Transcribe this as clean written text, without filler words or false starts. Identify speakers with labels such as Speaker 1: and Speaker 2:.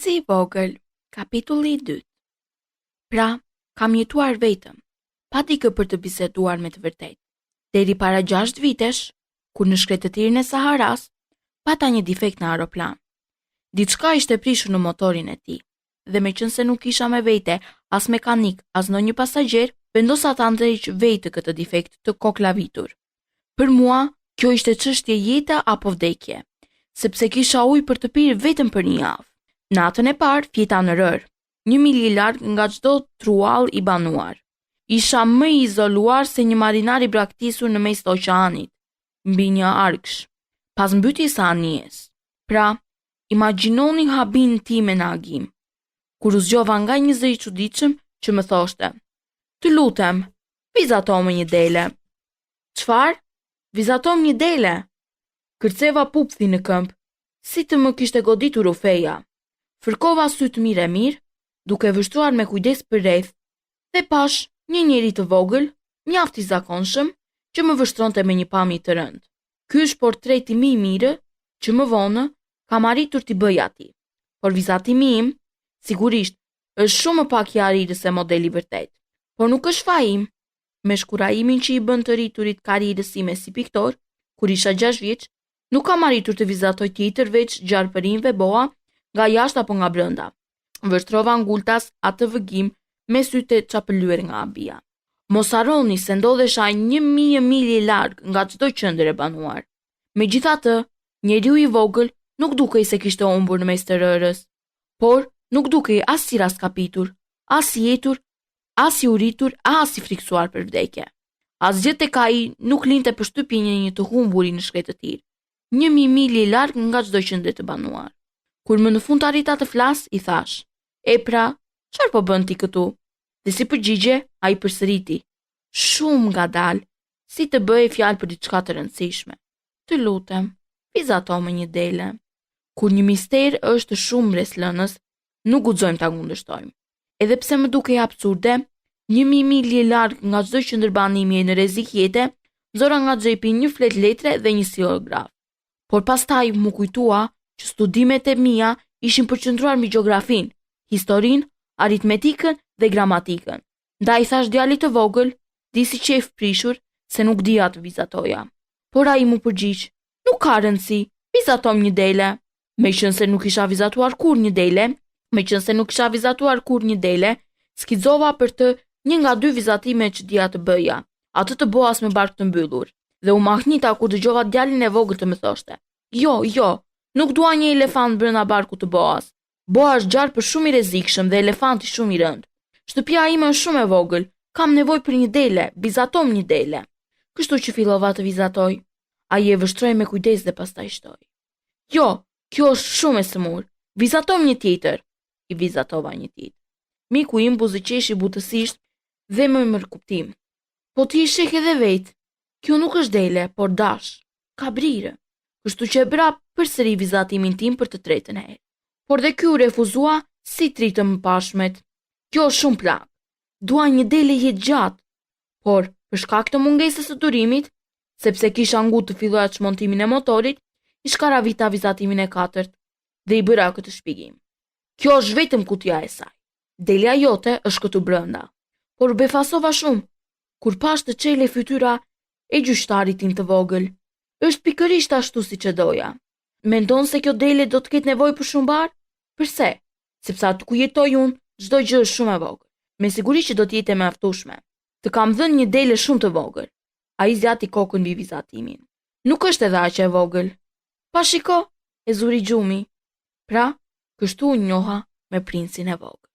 Speaker 1: Princi i vogël, kapitulli i 2. Pra, kam jetuar vetëm, pa dikë për të biseduar me të vërtetë. Deri para 6 vitesh, kur në shkretëtirin e Saharas, pata një defekt në aeroplan. Diçka ishte prishur në motorin e tij, dhe meqense nuk isha me vete as mekanik, as ndonjë pasagjer, vendosa ta ndreq vetë këtë defekt të koklavitur. Për mua, kjo ishte çështje jete apo vdekje, sepse kisha ujë për të pirë vetëm për një javë. Natën e parë, fjeta në rër, 1 milje larg nga çdo truall i banuar. Isha më i izoluar se një marinar i braktisur në mes të oqeanit, mbi një arksh, pas mbytjes së anijes. Pra, imagjinoni habin time në agim, kur u zgjova nga një zë i çuditshëm që më thoshte: "Të lutem, vizato më një dele." "Çfarë? Vizato më një dele?" Kërceva pupthi në këmbë, si të më kishte goditur ufeja. Fërkova sytë mirë, duke vështruar me kujdes për rreth, dhe pash një njeri të vogël, mjaft i zakonshëm, që më vështronte me një pamje të rëndë. Ky është portreti më i mirë që më vonë kam arritur t'i bëj atij. Por vizatimi im, sigurisht, është shumë më pak i arrirë se modeli vërtet. Por nuk është faji im. Me shkurajimin që i bën të rriturit karrierës sime si piktor, kur isha 6 vjeç, nuk kam arritur të vizatoj tjetër veç gjarpërinjve boa nga jashtë apo nga brenda. Vështrova ngultas atë vëgim me sytë e çapëlyer nga abia. Mos harroni se ndodhesha 1000 milje larg nga çdo qendër e banuar. Megjithatë, njeriu i vogël nuk dukej se kishte humbur në mes të rërës, por nuk dukej as si raskapitur, as i jetur, as i uritur, as i friksuar për vdekje. Asgjë tek ai nuk linte përshtypje një të humburi në shkretëtir, 1000 milje larg nga çdo qendër të banuar. Kur më në fund arrita të flas, i thash: "E pra, çfarë po bën ti këtu?" Dhe si përgjigje, ai përsëriti, shumë ngadalë, si të bëje fjalë për diçka të rëndësishme: "Të lutem, vizato më një dele." Kur një mister është shumë mbreslënës, nuk guxojmë ta kundërshtojmë. Edhe pse më dukej absurde, 1000 milje larg nga çdo qendër banimi e në rrezik jete, zora nga xhepi një flet letre dhe një silograf. Por pastaj më kujtua që studimet e mia ishin përqendruar mbi gjeografinë, historinë, aritmetikën dhe gramatikën. Ndaj thash djalit të vogël, disi qef prishur, se nuk dija të vizatoja. Por ai mu përgjigj: "Nuk ka rëndësi, vizatom një dele." Meqense nuk isha vizatuar kur një dele, skicova për të një nga 2 vizatime që dija të bëja, atë të boas me bark të mbyllur, dhe u mahnita kur dëgjova djalin e vogël të më thoshte: Jo, nuk dua një elefant brenda barkut të boas. Boa është gjarpër shumë i rrezikshëm dhe elefanti shumë i rënd. Shtëpia ime është shumë e vogël, kam nevojë për një dele, vizatom një dele." Kështu që fillova të vizatoj. Ai e vështroi me kujdes dhe pastaj shtoi: "Jo, kjo është shumë e smur. Vizatom një tjetër." I vizatova një tjetër. Miku im buzëqeshi butësisht dhe më mërkuptim: "Po ti i sheh edhe vetë. Kjo nuk është dele, por dash, ka brirë." Kështu që e bra përsëri vizatimin tim për të tretën herë. Por dhe ky u refuzua si tritë më pashmet. "Kjo është shumë plak. Dua një dele jetë gjatë." Por për shkak të mungesës së durimit, sepse kisha ngutë të filloja çmontimin e motorit, i shkaravita vizatimin e 4 dhe i bëra këtë shpjegim: "Kjo është vetëm kutja e saj. Delja jote është këtu brenda." Por u befasova shumë kur pash të çele fytyra e gjyqtarit tim të vogël. Është pikërisht ashtu siç e doja. Mendon se kjo dele do të ketë nevojë për shumë bar? Përse? Sepse aty ku jetoj unë, çdo gjë është shumë e vogël. Me siguri që do të jetë e mjaftueshme. Të kam dhënë një dele shumë të vogël. Ai zjati kokën mbi vizatimin. "Nuk është edhe aq e vogël." "Pa shiko," e zuri gjumi. Pra, kështu u njoha me princin e vogël.